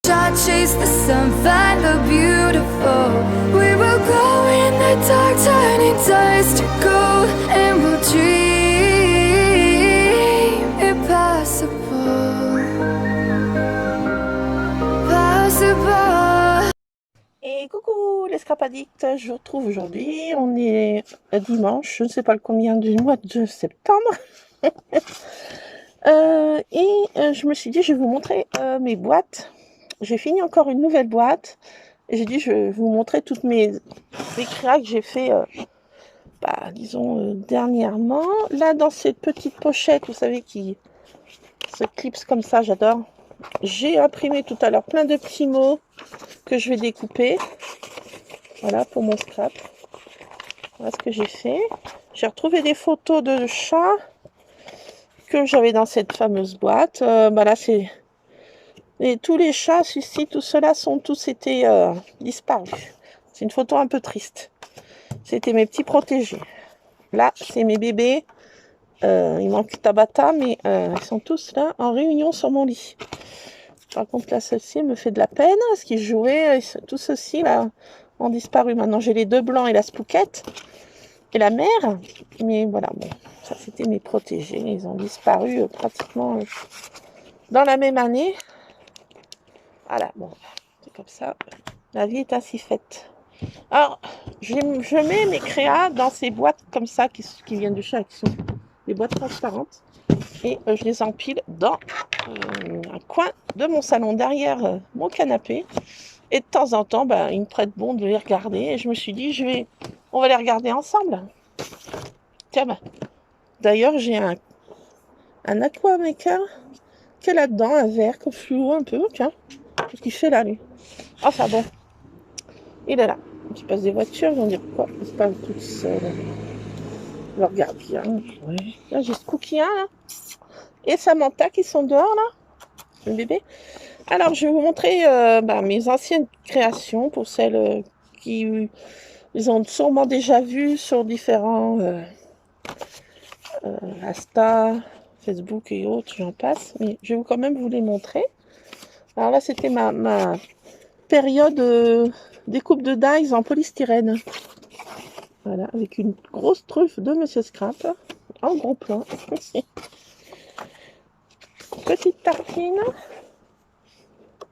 Chase the sun, find the beautiful. We will go in the dark, turning dust to gold, and we'll dream impossible, possible. Et coucou les Scrapadicts, je vous retrouve aujourd'hui, on est dimanche, je ne sais pas le combien du mois de septembre. Je me suis dit je vais vous montrer mes boîtes. J'ai fini encore une nouvelle boîte et j'ai dit je vais vous montrer toutes mes créas que j'ai fait dernièrement. Là dans cette petite pochette, vous savez, qui se clipse comme ça, j'adore. J'ai imprimé tout à l'heure plein de petits mots que je vais découper. Voilà pour mon scrap. Voilà ce que j'ai fait. J'ai retrouvé des photos de chats que j'avais dans cette fameuse boîte. Là c'est... Et tous les chats, ici, tout cela sont tous été disparus. C'est une photo un peu triste. C'était mes petits protégés. Là, c'est mes bébés. Il manque Tabata, mais ils sont tous là en réunion sur mon lit. Par contre, là, celle-ci me fait de la peine, parce qu'ils jouaient. Tous ceux-ci, là, ont disparu. Maintenant, j'ai les deux blancs et la spouquette. Et la mère. Mais voilà, bon, ça, c'était mes protégés. Ils ont disparu pratiquement dans la même année. Voilà, bon, c'est comme ça. La vie est ainsi faite. Alors, je mets mes créas dans ces boîtes comme ça qui viennent de chez Action. Des boîtes transparentes. Et je les empile dans un coin de mon salon, derrière mon canapé. Et de temps en temps, il me prête bon de les regarder. Et je me suis dit, on va les regarder ensemble. Tiens, d'ailleurs, j'ai un aquamaker qui est là-dedans, un vert, comme fluo un peu, tiens. Qu'est-ce qu'il fait là, lui? Enfin bon, il est là. Il passe des voitures, ils vont dire quoi? C'est pas toute seule. Je le regarde bien. Ouais. Là, j'ai ce coquillard, là. Et Samantha qui sont dehors, là. Le bébé. Alors, je vais vous montrer mes anciennes créations pour celles qui ils ont sûrement déjà vu sur différents Insta, Facebook et autres, j'en passe. Mais je vais quand même vous les montrer. Alors là, c'était ma période découpe de dies en polystyrène. Voilà, avec une grosse truffe de Monsieur Scrap en gros plan. Petite tartine.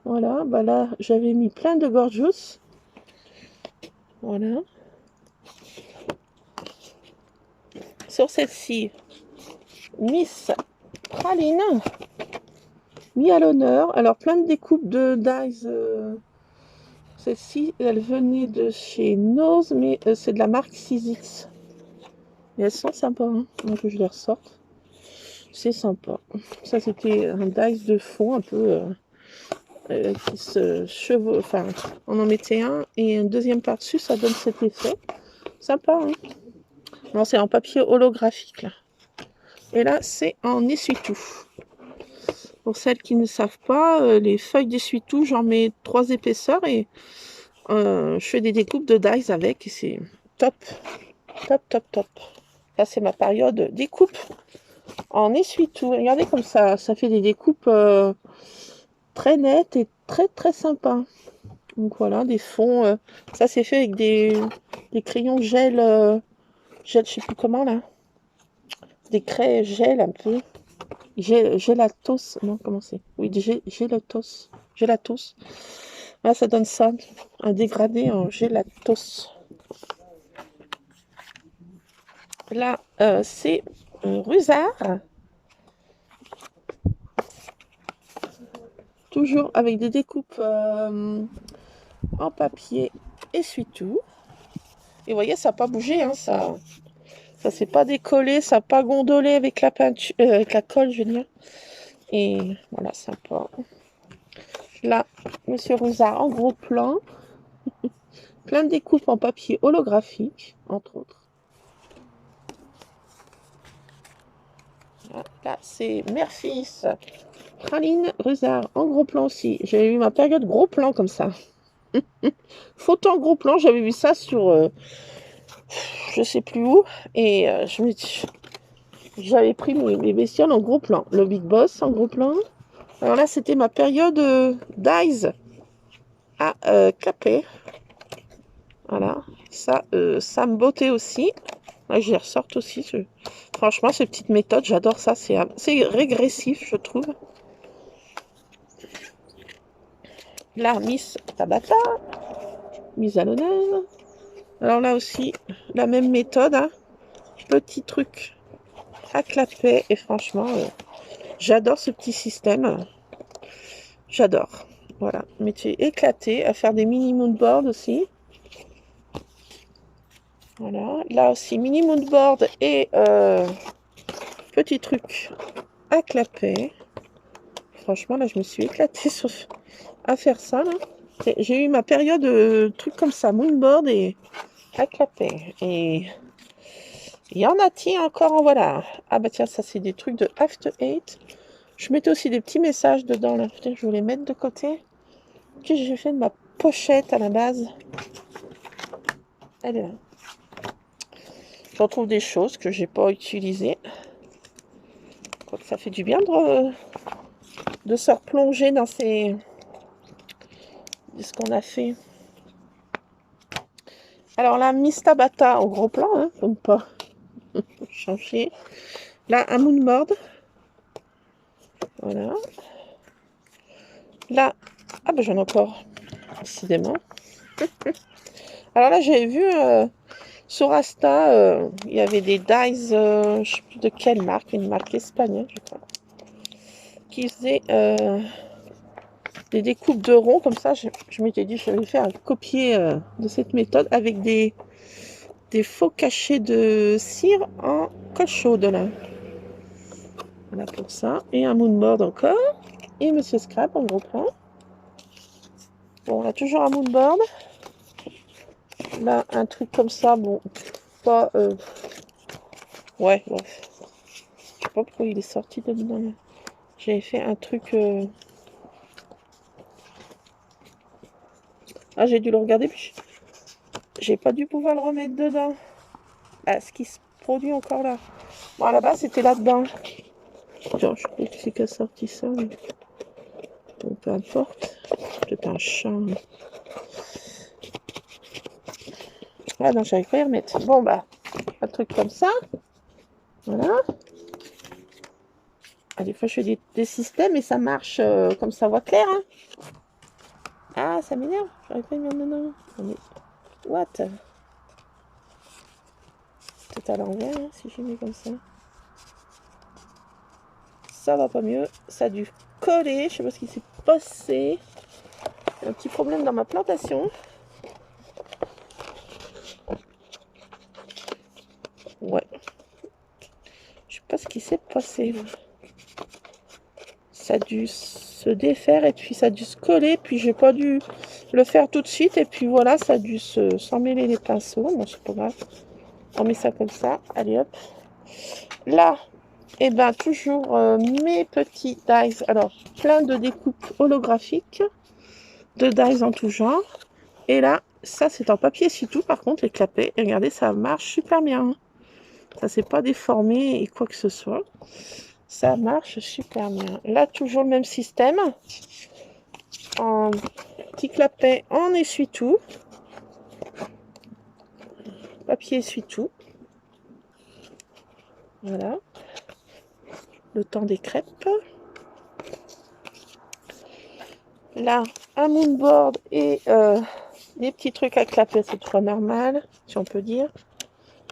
Voilà, là, j'avais mis plein de gorgeous. Voilà. Sur celle-ci, Miss Praline, mis à l'honneur. Alors, plein de découpes de dies. Celle-ci, elle venait de chez Nose, mais c'est de la marque 6X. Et elles sont sympas, hein, donc je les ressorte. C'est sympa. Ça, c'était un dice de fond un peu qui se chevauche. Enfin, on en mettait un et un deuxième par-dessus, ça donne cet effet. Sympa, hein. Non, c'est en papier holographique, là. Et là, c'est en essuie-tout. Pour celles qui ne savent pas, les feuilles d'essuie-tout, j'en mets 3 épaisseurs et je fais des découpes de dies avec et c'est top. Top, top, top. Là, c'est ma période découpe en essuie-tout. Regardez comme ça fait des découpes très nettes et très, très sympas. Donc voilà, des fonds. Ça, c'est fait avec des crayons gel, je sais plus comment, là. Des craies gel un peu. Gélatos, non, comment c'est? Oui, gélatos. Gélatos. Là, ça donne ça, un dégradé en gélatos. Là, c'est Rusard. Toujours avec des découpes en papier essuie-tout. Et vous voyez, ça n'a pas bougé, hein, ça s'est pas décollé, ça n'a pas gondolé avec la peinture, avec la colle, je veux dire. Et voilà, sympa. Là, Monsieur Rusard en gros plan. Plein de découpes en papier holographique, entre autres. Là, c'est Mère-Fils. Praline Rusard en gros plan aussi. J'avais eu ma période gros plan comme ça. Photo en gros plan, j'avais vu ça sur je sais plus où. Et j'avais pris mes bestioles en gros plan. Le Big Boss en gros plan. Alors là, c'était ma période dies à clapper. Voilà, ça me bottait aussi. Là, je les ressorte aussi. Franchement, ces petites méthodes, j'adore ça. C'est régressif, je trouve. Là, Miss Tabata, mise à l'honneur. Alors là aussi, la même méthode. Hein. Petit truc à clapper. Et franchement, j'adore ce petit système. J'adore. Voilà, métier éclaté. À faire des mini moodboards aussi. Voilà, là aussi, mini moodboard et petit truc à clapper. Franchement, là, je me suis éclatée à faire ça. J'ai eu ma période de trucs comme ça, moodboard et à clapper. Et il y en a-t-il encore, voilà. Ah bah tiens, ça c'est des trucs de After Eight. Je mettais aussi des petits messages dedans, là. Putain, je vais les mettre de côté. Qu'est-ce que j'ai fait de ma pochette à la base? Elle est là. Je retrouve des choses que j'ai pas utilisées. Quoique ça fait du bien de se replonger dans ce qu'on a fait. Alors là, Miss Tabata au gros plan, hein, comme pas changer. Là, un moonboard. Voilà. Là, ah ben j'en ai encore, décidément. Alors là, j'avais vu sur Insta, il y avait des dies, je ne sais plus de quelle marque, une marque espagnole, je crois, qui faisait des découpes de ronds comme ça. Je m'étais dit, je vais faire un copier de cette méthode avec des faux cachets de cire en colle chaude là. Voilà pour ça. Et un moonboard encore. Et Monsieur Scrap en gros plan. Bon, on a toujours un moonboard. Là, un truc comme ça, bon, pas... ouais, bon. Je sais pas pourquoi il est sorti de dedans là. J'avais fait un truc... Ah, j'ai dû le regarder, puis j'ai pas dû pouvoir le remettre dedans. Ah, ce qui se produit encore là. Bon, là-bas, c'était là-dedans. Genre, je sais pas qui a sorti ça, mais... Bon, peu importe. Peut-être un chat. Ah non, j'arrive pas à y remettre. Bon, bah, un truc comme ça. Voilà. Ah, des fois, je fais des systèmes et ça marche comme ça voit clair. Hein. Ah, ça m'énerve. J'arrive pas à y mettre dedans. What? Peut-être à l'envers, hein, si je mets comme ça. Ça va pas mieux. Ça a dû coller. Je sais pas ce qui s'est passé. Un petit problème dans ma plantation. Ouais. Je sais pas ce qui s'est passé. Ça a dû se défaire et puis ça a dû se coller. Puis j'ai pas dû le faire tout de suite. Et puis voilà, ça a dû s'emmêler les pinceaux. Bon, c'est pas grave. On met ça comme ça. Allez hop. Là, et ben toujours mes petits dies. Alors, plein de découpes holographiques. De dies en tout genre. Et là, ça c'est en papier essuie-tout. Par contre, les clapets. Et regardez, ça marche super bien. Ça s'est pas déformé et quoi que ce soit. Ça marche super bien. Là, toujours le même système. En petit clapet en essuie-tout. Papier essuie-tout. Voilà. Le temps des crêpes. Là, un moonboard et des petits trucs à clapper cette fois normal, si on peut dire.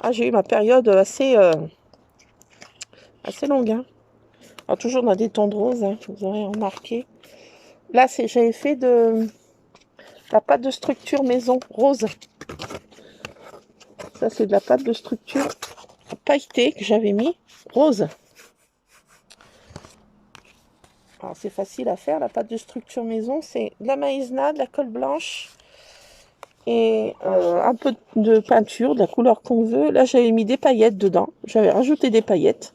Ah, j'ai eu ma période assez longue. Hein. Alors, toujours dans des tons de rose, hein, vous aurez remarqué. Là, j'avais fait de la pâte de structure maison rose. Ça, c'est de la pâte de structure pailletée que j'avais mis rose. Alors, c'est facile à faire. La pâte de structure maison, c'est de la maïzena, de la colle blanche et un peu de peinture, de la couleur qu'on veut. Là, j'avais mis des paillettes dedans. J'avais rajouté des paillettes.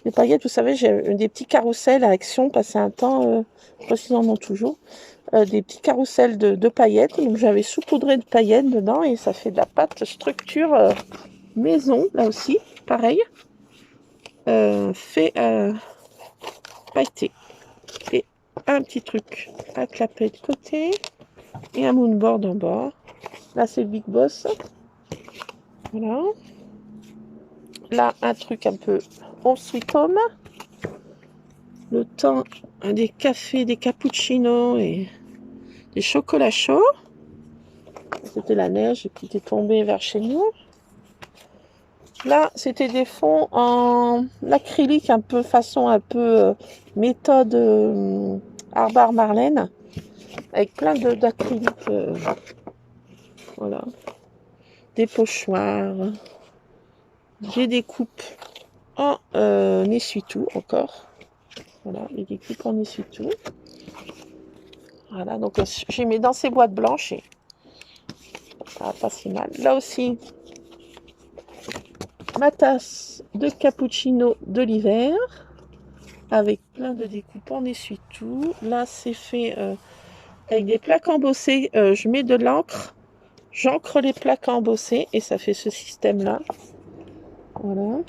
Les paillettes, vous savez, j'ai des petits carrousels à Action, passé un temps, je crois qu'ils en ont toujours, des petits carrousels de paillettes. Donc, j'avais saupoudré de paillettes dedans et ça fait de la pâte structure maison, là aussi, pareil. Fait pailleté. Et un petit truc à clapper de côté. et un moonboard en bas. Là, c'est le Big Boss. Voilà. Là, un truc un peu Home Sweet Home. Le temps des cafés, des cappuccinos et des chocolats chauds. C'était la neige qui était tombée vers chez nous. Là, c'était des fonds en acrylique, un peu façon un peu méthode Arbor Marlène, avec plein d'acrylique. Voilà. Des pochoirs. J'ai des coupes en essuie-tout encore. Voilà, et des coupes en essuie-tout. Voilà, donc j'ai mis dans ces boîtes blanches et pas si mal. Là aussi, ma tasse de cappuccino de l'hiver avec plein de découpes en essuie-tout. Là, c'est fait avec des plaques embossées. Je mets de l'encre, j'encre les plaques embossées et ça fait ce système-là. Voilà.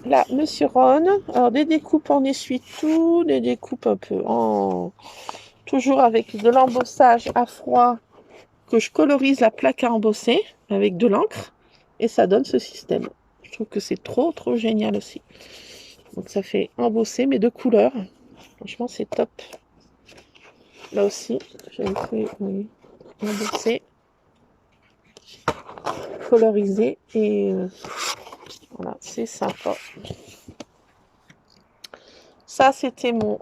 Là, Monsieur Ron. Alors, des découpes en essuie-tout, des découpes un peu en... Toujours avec de l'embossage à froid que je colorise la plaque à embosser avec de l'encre et ça donne ce système. Je trouve que c'est trop génial aussi. Donc ça fait embosser mais de couleur. Franchement c'est top. Là aussi j'avais fait embosser, coloriser et voilà, c'est sympa. Ça c'était mon,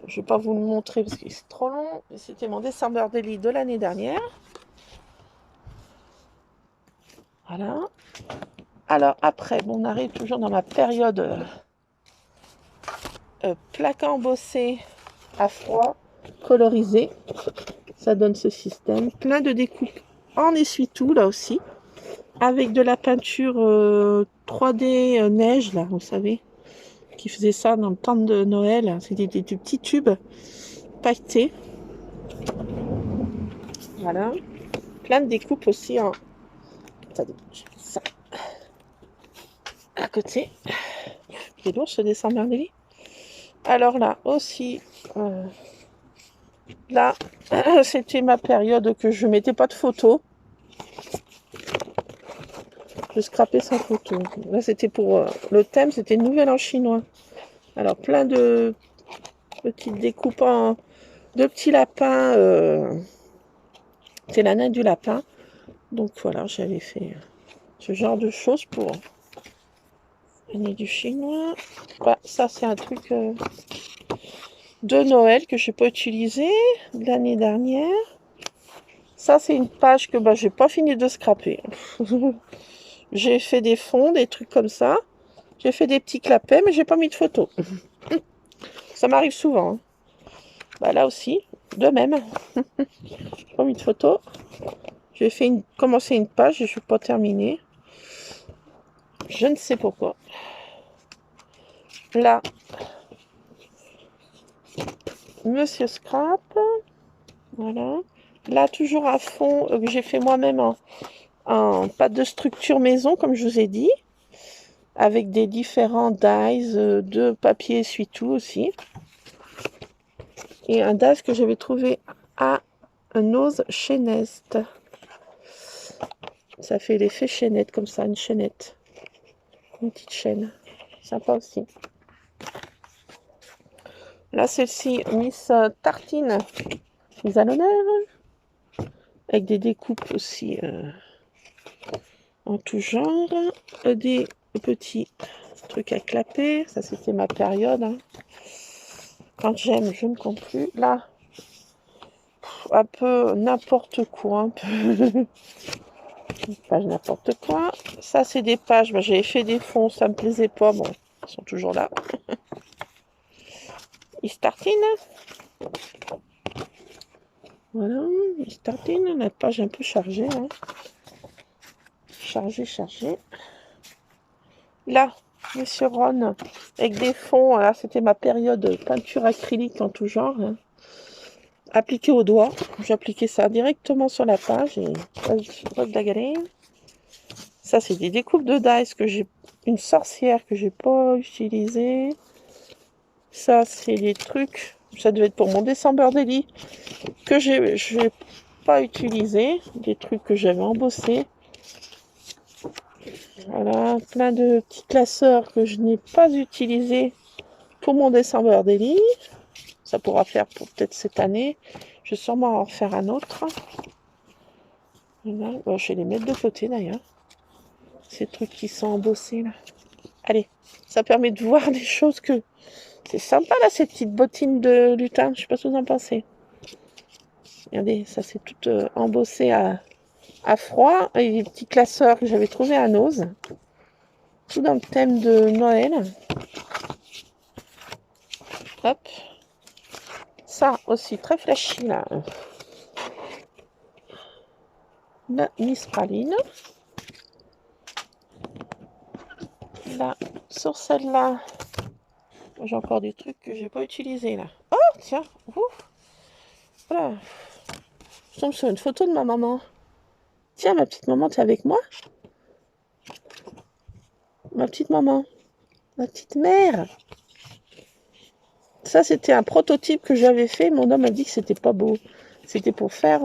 je vais pas vous le montrer parce que c'est trop long, c'était mon December Daily de l'année dernière. Voilà. Alors après, bon, on arrive toujours dans ma période plaque embossée à froid, colorisé. Ça donne ce système. Plein de découpes en essuie-tout là aussi. Avec de la peinture 3D neige là, vous savez. Qui faisait ça dans le temps de Noël. C'était des petits tubes pailletés. Voilà. Plein de découpes aussi en... Attendez, je mets ça à côté. C'est lourd ce dessin merveilleux. Alors là aussi, là, c'était ma période que je mettais pas de photos. Je scrapais sans photo. Là, c'était pour le thème, c'était Nouvel An chinois. Alors, plein de petites découpes de petits lapins. C'est la naine du lapin. Donc voilà, j'avais fait ce genre de choses pour l'année du chinois. Bah, ça, c'est un truc de Noël que je n'ai pas utilisé de l'année dernière. Ça, c'est une page que j'ai pas fini de scraper. J'ai fait des fonds, des trucs comme ça. J'ai fait des petits clapets, mais j'ai pas mis de photos. Ça m'arrive souvent. Hein. Bah, là aussi, de même. J'ai pas mis de photos. J'ai commencé une page et je ne suis pas terminée. Je ne sais pourquoi. Là, Monsieur Scrap. Voilà. Là, toujours à fond, que j'ai fait moi-même en pâte de structure maison, comme je vous ai dit. Avec des différents dies de papier essuie-tout aussi. Et un dies que j'avais trouvé à Nose chez Nest. Ça fait l'effet chaînette, comme ça, une chaînette. Une petite chaîne. Sympa aussi. Là, celle-ci, Miss Tartine, mise à l'honneur. Avec des découpes aussi en tout genre. Des petits trucs à clapper. Ça, c'était ma période. Hein. Quand j'aime, je ne compte plus. Là, un peu n'importe quoi. Un peu... Une page n'importe quoi. Ça, c'est des pages. J'avais fait des fonds, ça me plaisait pas. Bon, ils sont toujours là. Miss Tartine. Voilà, Miss Tartine. La page un peu chargée. Hein. Chargée. Là, Monsieur Ron, avec des fonds. Là, c'était ma période peinture acrylique en tout genre. Hein. Appliqué au doigt. J'appliquais ça directement sur la page et pas de la galère. Ça, c'est des découpes de dice que j'ai... Une sorcière que j'ai pas utilisée. Ça, c'est des trucs Ça devait être pour mon December Daily que je n'ai pas utilisé. Des trucs que j'avais embossés. Voilà, plein de petits classeurs que je n'ai pas utilisés pour mon December Daily. Ça pourra faire pour peut-être cette année. Je vais sûrement en faire un autre. Voilà. Bon, je vais les mettre de côté d'ailleurs. Ces trucs qui sont embossés là. Allez, ça permet de voir des choses que... C'est sympa là, ces petites bottines de lutin. Je sais pas ce que vous en pensez. Regardez, ça c'est tout embossé à froid. Et les petits classeurs que j'avais trouvés à Nose. Tout dans le thème de Noël. Hop. Ça aussi, très flashy là. La Miss Praline. Là, sur celle-là, j'ai encore des trucs que j'ai pas utilisés là. Oh, tiens, ouf. Voilà. Je tombe sur une photo de ma maman. Tiens, ma petite maman, t'es avec moi? Ma petite maman. Ma petite mère. Ça, c'était un prototype que j'avais fait. Mon homme a dit que c'était pas beau. C'était pour faire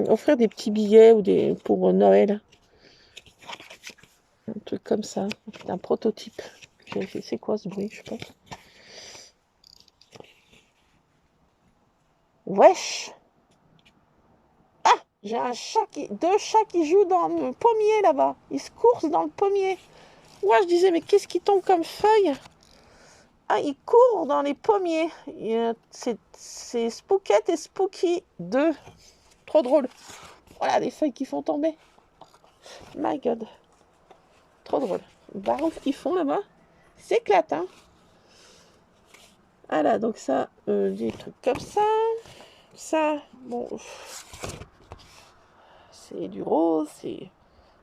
offrir des petits billets ou pour Noël. Un truc comme ça. C'est un prototype. J'avais fait. C'est quoi ce bruit? Je sais pas. Wesh! Ah! J'ai deux chats qui jouent dans le pommier là-bas. Ils se coursent dans le pommier. Ouais, je disais, mais qu'est-ce qui tombe comme feuille? Ah, ils courent dans les pommiers. C'est Spookette et Spooky 2. Trop drôle. Voilà, des feuilles qui font tomber. My God. Trop drôle. Barouf qu'ils font là-bas. C'est éclate, hein. Voilà, donc ça, des trucs comme ça. Ça, bon, c'est du rose.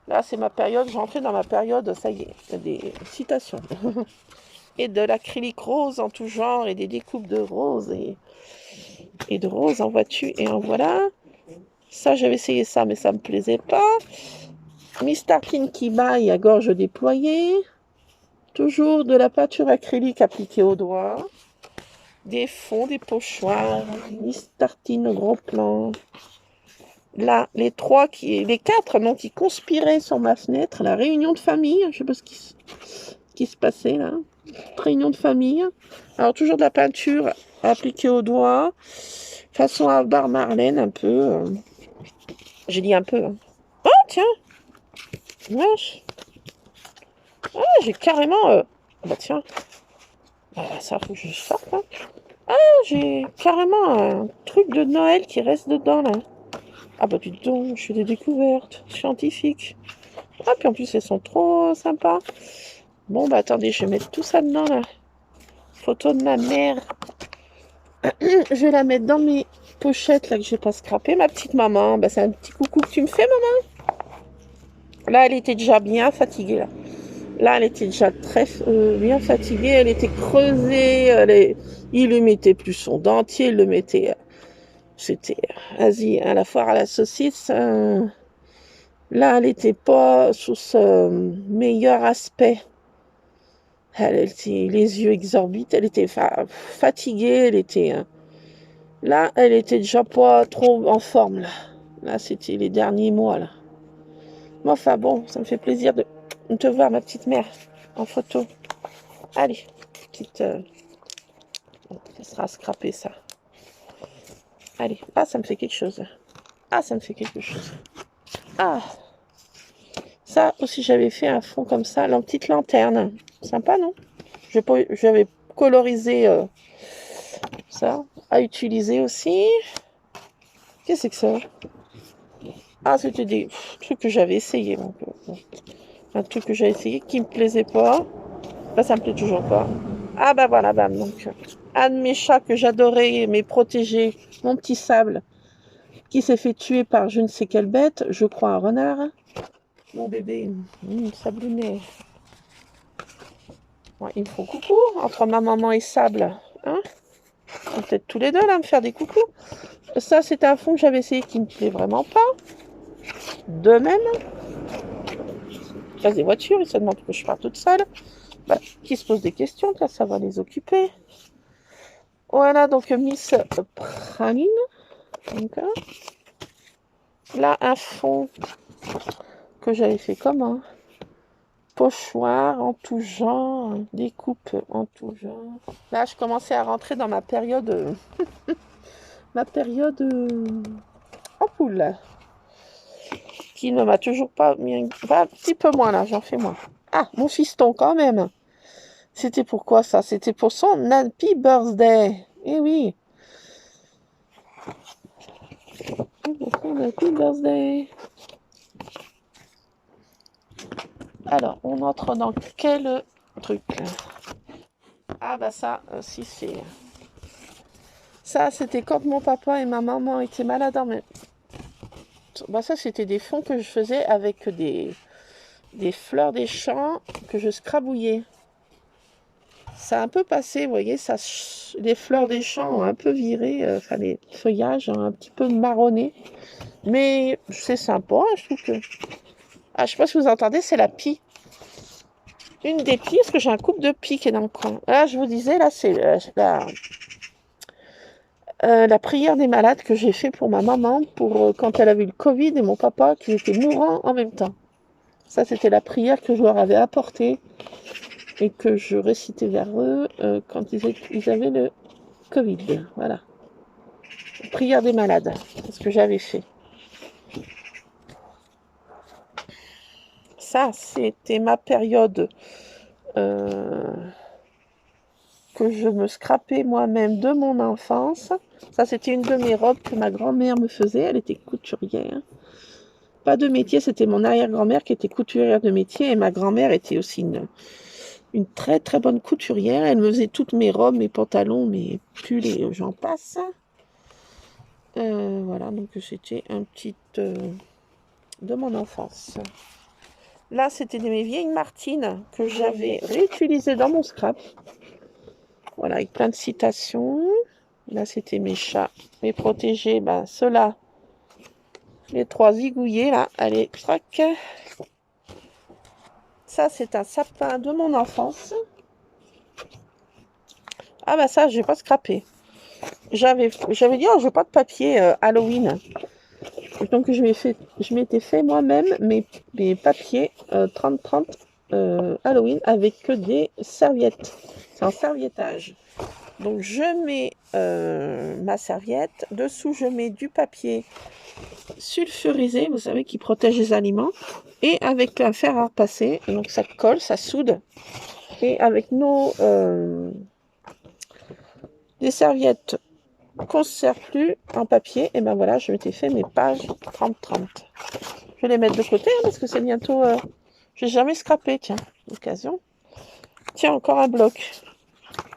Là, c'est ma période. J'entrais dans ma période, ça y est, il y a des citations. Et de l'acrylique rose en tout genre, et des découpes de rose, et de rose en vois-tu, et en voilà. Ça, j'avais essayé ça, mais ça me plaisait pas. Miss Tarkin qui maille à gorge déployée. Toujours de la peinture acrylique appliquée au doigt. Des fonds, des pochoirs. Miss Tartin au gros plan. Là, les quatre, non, qui conspiraient sur ma fenêtre. La réunion de famille, je sais pas ce qui se passait là. Réunion de famille. Alors, toujours de la peinture appliquée au doigt. Façon à Bar Marlène, un peu. J'ai dit un peu. Hein. Oh, tiens! Wesh! Ah, j'ai carrément... Bah, tiens. Ça, faut que je sorte, là. Ah, j'ai carrément un truc de Noël qui reste dedans, là. Ah, bah, dis donc, je fais des découvertes scientifiques. Ah, puis en plus, elles sont trop sympas. Bon, bah, attendez, je vais mettre tout ça dedans, là. Photo de ma mère. Je vais la mettre dans mes pochettes, là, que je vais pas scraper. Ma petite maman, bah, c'est un petit coucou que tu me fais, maman. Là, elle était déjà bien fatiguée, là. Là, elle était déjà très bien fatiguée. Elle était creusée. Il lui mettait plus son dentier. Il le mettait... C'était Asie, à la foire à la saucisse. Là, elle n'était pas sous ce meilleur aspect. Elle était les yeux exorbités. Elle était fatiguée. Là, elle était déjà pas trop en forme. Là, c'était les derniers mois. Là. Mais enfin, bon, ça me fait plaisir de te voir, ma petite mère, en photo. Allez, petite... ça sera scraper, ça. Allez, ah, ça me fait quelque chose. Ah, ça me fait quelque chose. Ah, ça aussi, j'avais fait un fond comme ça, la petite lanterne. Sympa, non? J'avais colorisé ça, à utiliser aussi. Qu'est-ce que c'est que ça? Ah, c'était des trucs que j'avais essayé. Donc, un truc que j'ai essayé qui me plaisait pas. Là, ça me plaît toujours pas. Ah, bah voilà, bam. Donc, un de mes chats que j'adorais, mais protégé, mon petit Sable, qui s'est fait tuer par je ne sais quelle bête, je crois un renard. Mon bébé, Sablounet. Ouais, ils me font coucou entre ma maman et Sable. Hein? Ils sont peut-être tous les deux là me faire des coucous. Ça, c'est un fond que j'avais essayé qui me plaît vraiment pas. De même. Il y a des voitures, ils se demandent que je pars toute seule. Bah, qui se posent des questions, là, ça va les occuper. Voilà, donc Miss Praline. D'accord. Là, un fond que j'avais fait comme un pochoir en tout genre, des coupes en tout genre. Là, je commençais à rentrer dans ma période ampoule, qui ne m'a toujours pas mis un petit peu moins là, j'en fais moins. Ah, mon fiston quand même. C'était pourquoi ça? C'était pour son happy birthday. Eh oui. Pour son happy birthday. Alors, on entre dans quel truc? Ah bah ça, si c'est... Ça, c'était quand mon papa et ma maman étaient malades en même. Bah ça, c'était des fonds que je faisais avec des fleurs des champs que je scrabouillais. Ça a un peu passé, vous voyez, ça, les fleurs des champs ont un peu viré, enfin les feuillages ont un petit peu marronné. Mais c'est sympa, hein, je trouve que... Ah, je sais pas si vous entendez, c'est la pie. Une des pies, parce que j'ai un couple de pies qui est dans le coin. Là, je vous disais, là, c'est la prière des malades que j'ai fait pour ma maman, pour quand elle avait eu le Covid et mon papa qui était mourant en même temps. Ça, c'était la prière que je leur avais apportée et que je récitais vers eux quand ils avaient le Covid. Voilà. Prière des malades, c'est ce que j'avais fait. Ça, c'était ma période que je me scrapais moi-même de mon enfance. Ça, c'était une de mes robes que ma grand-mère me faisait. Elle était couturière. Pas de métier, c'était mon arrière-grand-mère qui était couturière de métier et ma grand-mère était aussi une très très bonne couturière. Elle me faisait toutes mes robes, mes pantalons, mes pulls et j'en passe. Voilà, donc c'était un petit de mon enfance. Là, c'était mes vieilles Martines que j'avais réutilisées dans mon scrap. Voilà, avec plein de citations. Là, c'était mes chats, mes protégés. Ben, ceux-là, les 3 zigouillés, là. Allez, crac. Ça, c'est un sapin de mon enfance. Ah, bah ça, j'ai pas scrappé. J'avais dit, oh, j'ai pas de papier Halloween. Donc, je m'étais fait moi-même mes papiers 30-30 Halloween avec que des serviettes. C'est en serviettage. Donc, je mets ma serviette. Dessous, je mets du papier sulfurisé, vous savez, qui protège les aliments. Et avec un fer à repasser. Donc, ça colle, ça soude. Et avec des serviettes qu'on ne se sert plus en papier, et ben voilà, je m'étais fait mes pages 30-30. Je vais les mettre de côté hein, parce que c'est bientôt... je n'ai jamais scrappé, tiens, l'occasion. Tiens, encore un bloc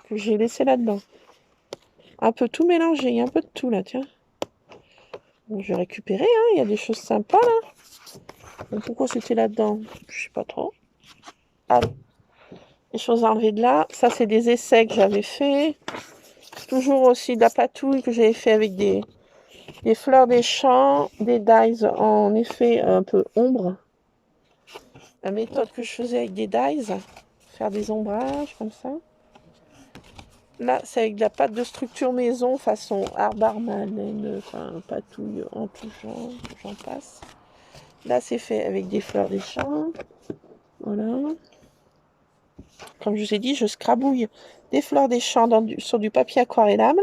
que j'ai laissé là-dedans. Un peu tout mélangé, il y a un peu de tout là, tiens. Bon, je vais récupérer, hein, il y a des choses sympas là. Donc, pourquoi c'était là-dedans? Je sais pas trop. Allez, les choses à enlever de là. Ça, c'est des essais que j'avais fait. Toujours aussi de la patouille que j'avais fait avec des fleurs des champs, des dies en effet un peu ombre. La méthode que je faisais avec des dies, faire des ombrages comme ça. Là, c'est avec de la pâte de structure maison façon arbre armalène, enfin patouille en tout genre, j'en passe. Là, c'est fait avec des fleurs des champs. Voilà. Comme je vous ai dit, je scrabouille des fleurs des champs sur du papier aquarellable.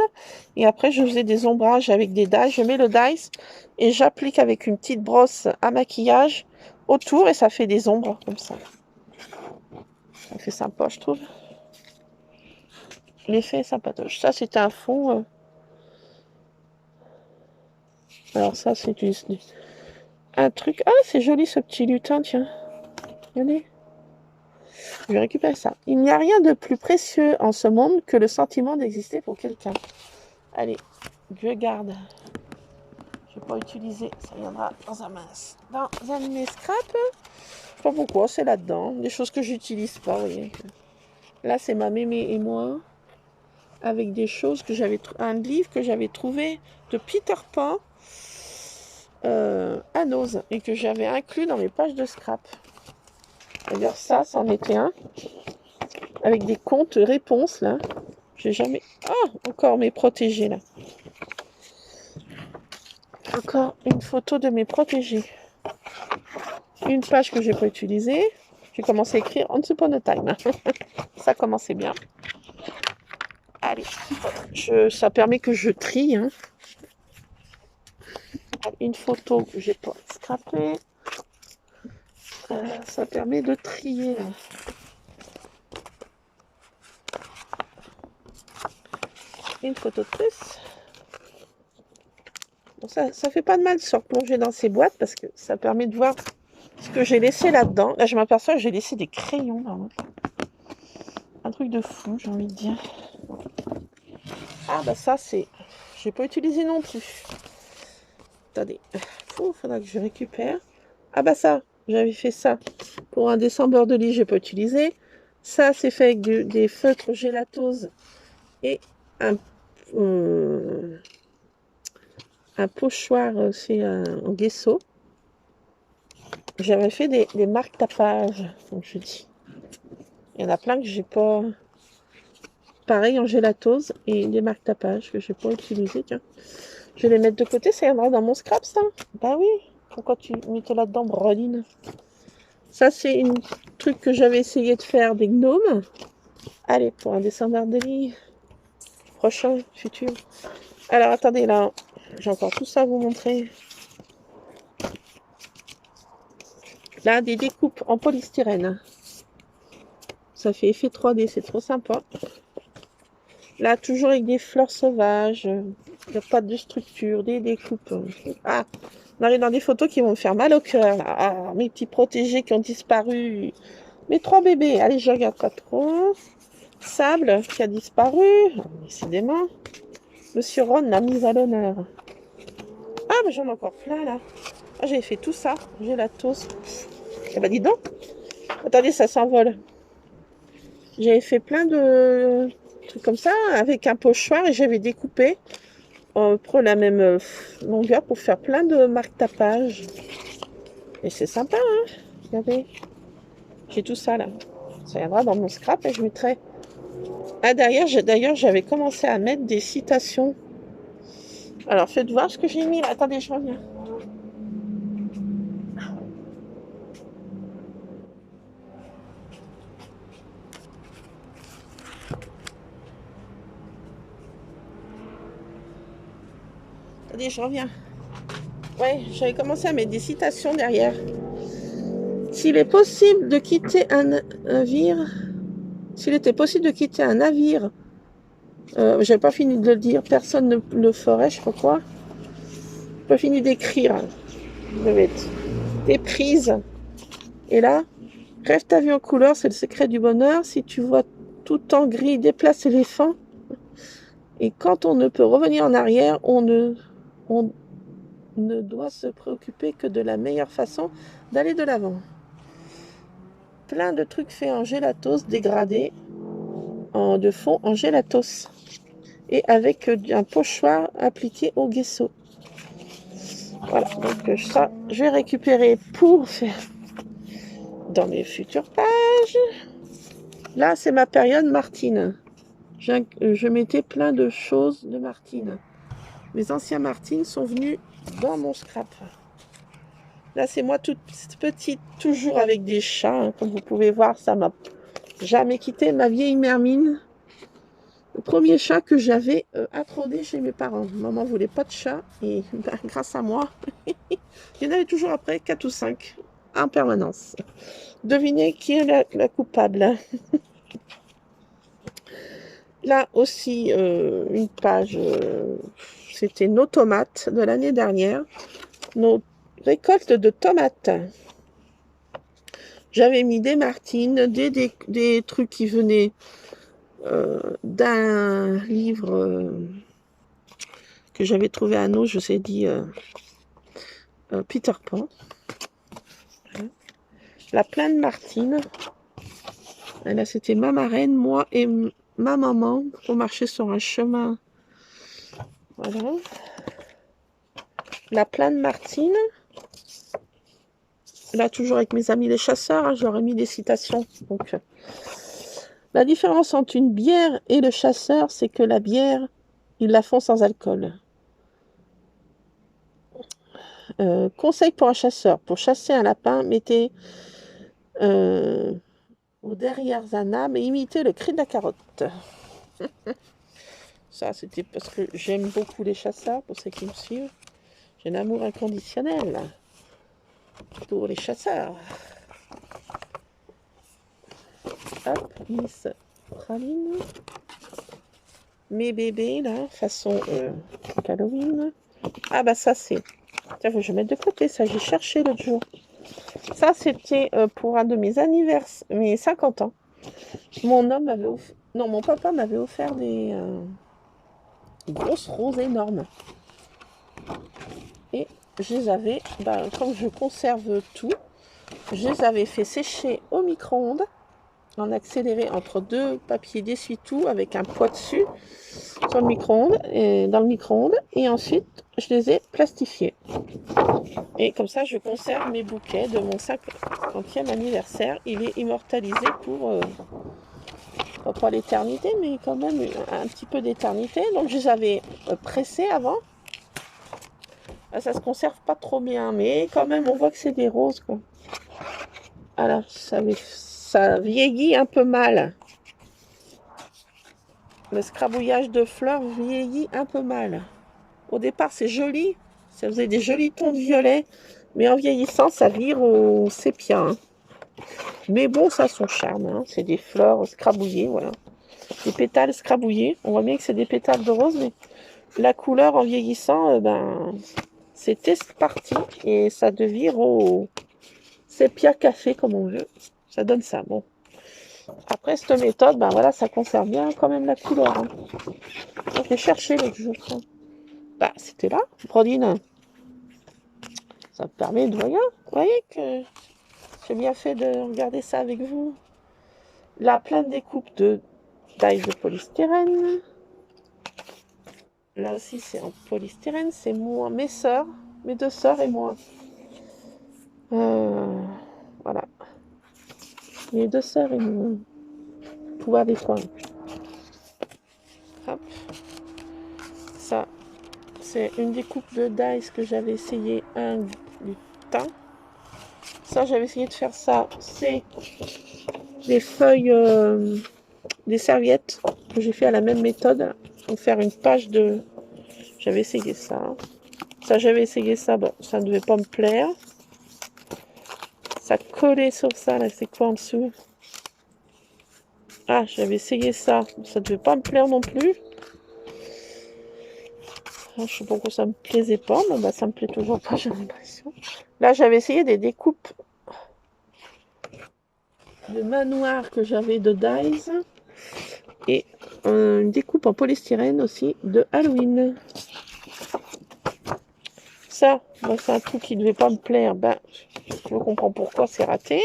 Et après, je faisais des ombrages avec des dies. Je mets le dies et j'applique avec une petite brosse à maquillage autour et ça fait des ombres comme ça. Ça fait sympa, je trouve. L'effet est sympatoche. Ça, c'est un fond. Alors ça, c'est un truc. Ah, c'est joli ce petit lutin, tiens. Regardez. Je vais récupérer ça. Il n'y a rien de plus précieux en ce monde que le sentiment d'exister pour quelqu'un. Allez, je garde. Je ne vais pas utiliser, ça viendra dans un mince. Dans un de mes scraps, je sais pas pourquoi, c'est là-dedans. Des choses que j'utilise pas, vous voyez. Là, c'est ma mémé et moi. Avec des choses que j'avais... Un livre que j'avais trouvé de Peter Pan à Nose. Et que j'avais inclus dans mes pages de scrap. D'ailleurs, ça, c'en était un. Avec des comptes réponses, là. J'ai jamais... Ah, encore mes protégés, là. Encore une photo de mes protégés. Une page que j'ai pas utilisée. J'ai commencé à écrire Once Upon a Time. Ça commençait bien. Allez, ça permet que je trie. Hein. Une photo que j'ai pas scrappée. Ça permet de trier. Là. Une photo de plus. Bon, ça fait pas de mal de se replonger dans ces boîtes parce que ça permet de voir ce que j'ai laissé là-dedans. Là, je m'aperçois que j'ai laissé des crayons. Là. Un truc de fou, j'ai envie de dire. Ah, bah ça, c'est... J'ai pas utilisé non plus. Attendez. Faudra que je récupère. Ah, bah ça, j'avais fait ça. Pour un dessin de lit, j'ai pas utilisé. Ça, c'est fait avec des feutres gélatose et un pochoir, c'est en gesso. J'avais fait des marque-tapages, donc je dis. Il y en a plein que j'ai pas... Pareil en gélatose et des marque-tapages que j'ai pas utilisé. Tiens. Je vais les mettre de côté, ça viendra dans mon scrap, ça. Bah oui, pourquoi tu mettais là-dedans, Broline? Ça, c'est un truc que j'avais essayé de faire des gnomes. Allez, pour un dessin d'Ardélie. Prochain, futur. Alors, attendez, là, j'ai encore tout ça à vous montrer. Là, des découpes en polystyrène. Ça fait effet 3D, c'est trop sympa. Là, toujours avec des fleurs sauvages. Il n'y a pas de structure, des découpes. Ah, on arrive dans des photos qui vont me faire mal au cœur. Là. Ah, mes petits protégés qui ont disparu. Mes 3 bébés. Allez, je regarde pas trop. Sable qui a disparu. Décidément. Monsieur Ron l'a mise à l'honneur. Ah, mais j'en ai encore plein, là. Ah, j'ai fait tout ça. J'ai la toast. Eh ben, dis donc. Attendez, ça s'envole. J'avais fait plein de trucs comme ça avec un pochoir et j'avais découpé pour la même longueur pour faire plein de marque-tapages. Et c'est sympa, hein. Regardez. J'ai tout ça, là. Ça viendra dans mon scrap et je mettrai... Ah, d'ailleurs, j'avais commencé à mettre des citations. Alors, faites voir ce que j'ai mis là. Attendez, je reviens. Attendez, je reviens. Ouais, j'avais commencé à mettre des citations derrière. S'il est possible de quitter un navire... S'il était possible de quitter un navire... j'ai pas fini de le dire. Personne ne le ferait, je sais pas quoi. J'ai pas fini d'écrire. Je vais être déprise. Et là, rêve ta vie en couleur, c'est le secret du bonheur. Si tu vois tout en gris, déplace l'éléphant. Et quand on ne peut revenir en arrière, on ne doit se préoccuper que de la meilleure façon d'aller de l'avant. Plein de trucs faits en gélatose dégradé, de fond en gélatose. Et avec un pochoir appliqué au gesso. Voilà, donc ça, je vais récupérer pour faire dans mes futures pages. Là, c'est ma période Martine. Je mettais plein de choses de Martine. Mes anciens Martine sont venus dans mon scrap. Là, c'est moi toute petite, toujours avec des chats. Hein. Comme vous pouvez voir, ça m'a jamais quitté. Ma vieille Mermine. Le premier chat que j'avais attrodé chez mes parents. Maman voulait pas de chat. Et grâce à moi, il y en avait toujours après 4 ou 5 en permanence. Devinez qui est la coupable. Là aussi, une page, c'était nos tomates de l'année dernière. Nos récoltes de tomates. J'avais mis des martines, des trucs qui venaient d'un livre que j'avais trouvé à nous, je sais dit Peter Pan. La pleine martine. Et là, c'était ma marraine, moi et ma maman. On marchait sur un chemin. Voilà. La plane Martine. Là, toujours avec mes amis les chasseurs, hein, j'aurais mis des citations. Donc, La différence entre une bière et le chasseur, c'est que la bière, ils la font sans alcool. Conseil pour un chasseur. Pour chasser un lapin, mettez au derrière un âme et imitez le cri de la carotte. Ça, c'était parce que j'aime beaucoup les chasseurs, pour ceux qui me suivent. J'ai un amour inconditionnel pour les chasseurs. Hop, Miss Praline. Mes bébés, là, façon Halloween. Ah bah ça, c'est... Tiens, faut que je mette de côté, ça, j'ai cherché l'autre jour. Ça, c'était pour un de mes anniversaires, mes 50 ans. Mon homme m'avait offert... Non, mon papa m'avait offert des grosses roses énormes. Et je les avais, comme je conserve tout, je les avais fait sécher au micro-ondes, en accéléré entre deux papiers d'essuie-tout avec un poids dessus, sur le micro-ondes, et dans le micro-ondes, et ensuite je les ai plastifiés. Et comme ça, je conserve mes bouquets de mon 50e anniversaire. Il est immortalisé pour, pas l'éternité, mais quand même un petit peu d'éternité. Donc je les avais pressés avant. Ça se conserve pas trop bien, mais quand même, on voit que c'est des roses, quoi. Alors, ça vieillit un peu mal. Le scrabouillage de fleurs vieillit un peu mal. Au départ, c'est joli. Ça faisait des jolis tons de violet. Mais en vieillissant, ça vire au sépia. Hein. Mais bon, ça a son charme. Hein. C'est des fleurs scrabouillées, voilà. Des pétales scrabouillés. On voit bien que c'est des pétales de rose, mais la couleur en vieillissant, c'était parti. Et ça devient au sépia café, comme on veut. Ça donne ça, bon. Après, cette méthode, voilà, ça conserve bien quand même la couleur. Hein. Je l'ai cherché l'autre jour. C'était là, Brodine. Ça me permet de voir. Vous voyez que j'ai bien fait de regarder ça avec vous. Là, plein de découpes de taille de polystyrène. Là aussi, c'est en polystyrène. C'est moi, mes sœurs, mes deux sœurs et moi. Voilà. Mes deux sœurs et moi. Pouvoir des trois. Hop. Ça, c'est une découpe de dice que j'avais essayé du temps. Ça, j'avais essayé de faire ça. C'est des feuilles, des serviettes que j'ai fait à la même méthode. Donc faire une page de... J'avais essayé ça. Ça, j'avais essayé ça. Bon, ça ne devait pas me plaire. Ça collait sur ça. Là, c'est quoi en dessous? Ah, j'avais essayé ça. Ça ne devait pas me plaire non plus. Je ne sais pas pourquoi ça me plaisait pas, mais ça me plaît toujours pas, j'ai l'impression. Là, j'avais essayé des découpes de manoir que j'avais de dies et une découpe en polystyrène aussi de Halloween. Ça, c'est un truc qui ne devait pas me plaire. Je comprends pourquoi c'est raté.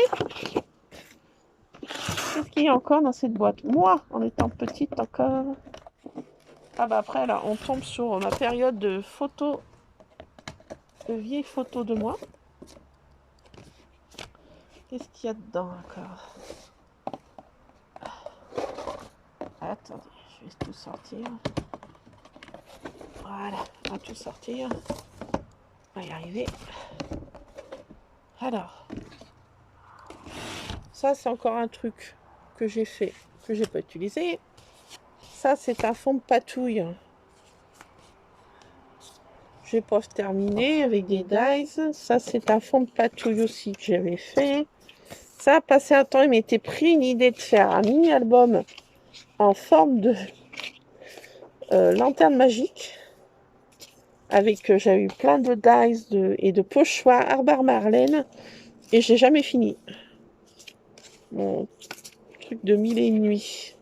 Qu'est-ce qu'il y a encore dans cette boîte? Moi, en étant petite encore. Après, là, on tombe sur ma période de photos, de vieilles photos de moi. Qu'est-ce qu'il y a dedans encore? Attendez, je vais tout sortir. Voilà, on va tout sortir. On va y arriver. Alors, ça c'est encore un truc que j'ai fait, que j'ai pas utilisé. Ça c'est un fond de patouille. J'ai pas terminé avec des dies. Ça c'est un fond de patouille aussi que j'avais fait. Ça a passé un temps, il m'était pris une idée de faire un mini-album en forme de lanterne magique. Avec, j'avais eu plein de dies et de pochoirs Arbor Marlène. Et j'ai jamais fini. Mon truc de 1001 nuits.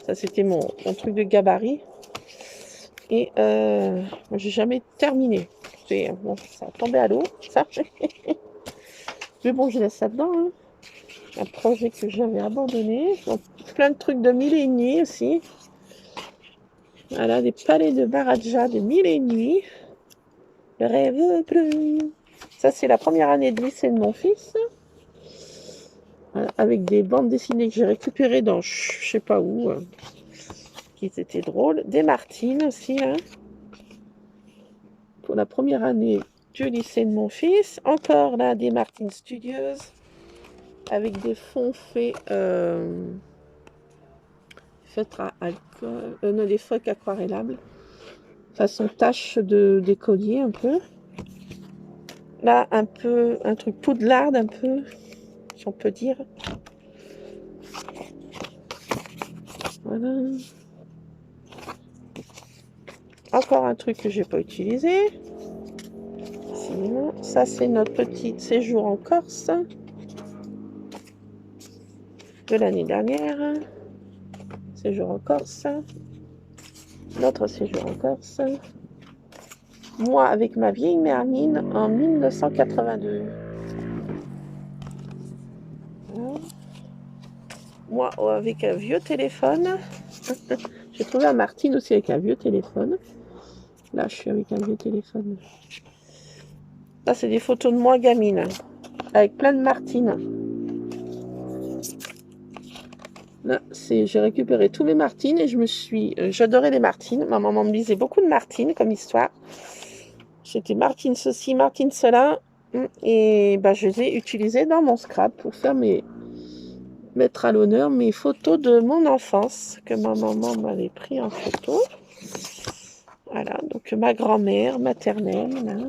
Ça, c'était mon truc de gabarit. Et j'ai jamais terminé. Bon, ça a tombé à l'eau, ça. Mais bon, je laisse ça dedans. Hein. Un projet que j'avais abandonné. Donc, plein de trucs de 1001 nuits aussi. Voilà, des palais de Maharaja de 1001 nuits. Le rêve bleu. Ça, c'est la première année de lycée de mon fils. Voilà, avec des bandes dessinées que j'ai récupérées dans je sais pas où, qui étaient drôles. Des Martines aussi, hein, pour la première année du lycée de mon fils. Encore là, des Martine Studios, avec des fonds faits, feutre à alcool, non, des phoques aquarellables, façon tache d'écolier un peu. Là, un peu, un truc poudlarde un peu, si on peut dire. Voilà. Encore un truc que j'ai pas utilisé. Sinon, ça c'est notre petit séjour en Corse de l'année dernière. Séjour en Corse. Notre séjour en Corse. Moi avec ma vieille Merline en 1982. Voilà. Moi avec un vieux téléphone. J'ai trouvé un Martine aussi avec un vieux téléphone. Là, je suis avec un vieux téléphone. Là, c'est des photos de moi gamine, avec plein de Martines. Là, j'ai récupéré tous mes Martines et j'adorais les Martines. Ma maman me lisait beaucoup de Martines comme histoire. C'était Martine ceci, Martine cela. Et je les ai utilisées dans mon scrap pour mettre à l'honneur mes photos de mon enfance que ma maman m'avait pris en photo. Voilà, donc ma grand-mère maternelle, là,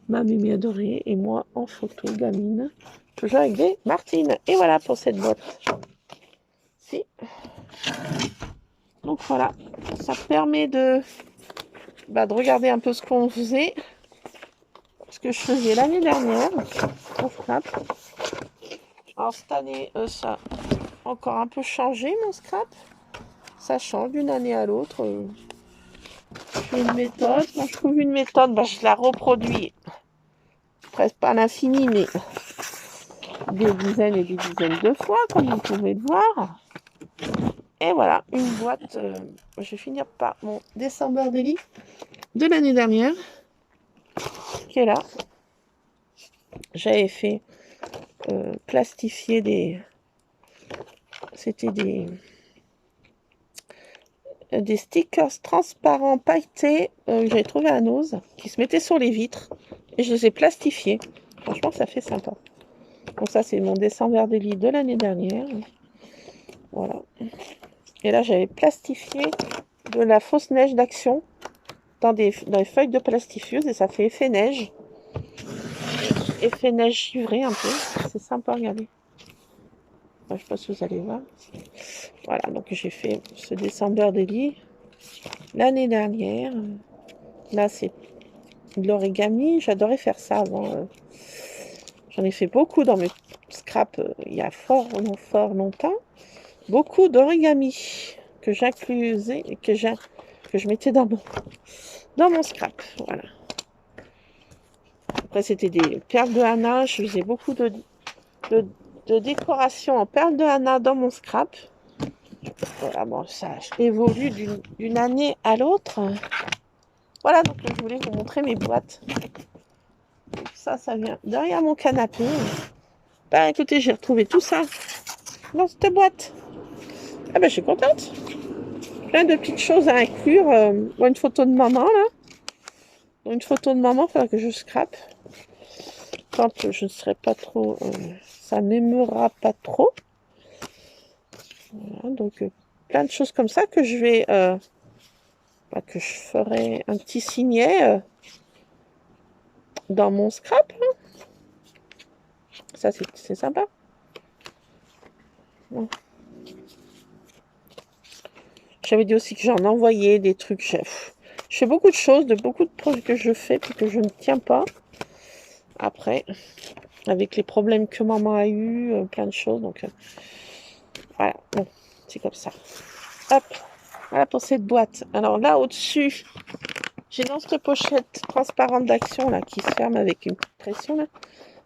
ma mémé adorée et moi en photo gamine, toujours avec des Martines. Et voilà pour cette boîte. Si. Donc voilà, ça permet de regarder un peu ce qu'on faisait, ce que je faisais l'année dernière au scrap. Alors cette année, ça a encore un peu changé mon scrap. Ça change d'une année à l'autre. Je fais une méthode. Quand je trouve une méthode, je la reproduis. Presque pas à l'infini, mais des dizaines et des dizaines de fois, comme vous pouvez le voir. Et voilà, une boîte. Je vais finir par mon December Daily de l'année dernière, qui est là. J'avais fait plastifier c'était des stickers transparents pailletés que j'avais trouvé à Nose, qui se mettaient sur les vitres, et je les ai plastifiés. Franchement, ça fait sympa. Donc ça, c'est mon December Daily de l'année dernière. Voilà. Et là, j'avais plastifié de la fausse neige d'Action dans des feuilles de plastifieuse, et ça fait effet neige. Effet neige givré un peu. C'est sympa, regardez. Je ne sais pas si vous allez voir. Voilà, donc j'ai fait ce December Daily l'année dernière. Là, c'est de l'origami. J'adorais faire ça avant. J'en ai fait beaucoup dans mes scraps il y a fort longtemps. Beaucoup d'origami que j'inclusais et que je mettais dans mon scrap. Voilà. Après, c'était des perles de Hana. Je faisais beaucoup de décoration en perles de Hana dans mon scrap. Voilà, bon, ça évolue d'une année à l'autre. Voilà, donc je voulais vous montrer mes boîtes. Ça vient derrière mon canapé. Écoutez, j'ai retrouvé tout ça dans cette boîte. Je suis contente. Plein de petites choses à inclure. Une photo de maman, là. Une photo de maman, il faudra que je scrape. Quand je ne serai pas trop... ça n'aimera pas trop. Voilà, donc plein de choses comme ça que je vais... que je ferai un petit signet dans mon scrap. Ça, c'est sympa. Bon. J'avais dit aussi que j'en envoyais des trucs. Je fais beaucoup de choses, beaucoup de projets que je fais puis que je ne tiens pas. Après, avec les problèmes que maman a eu, plein de choses. Donc, voilà, bon, c'est comme ça. Hop, voilà pour cette boîte. Alors là, au-dessus, j'ai dans cette pochette transparente d'Action là qui se ferme avec une pression là.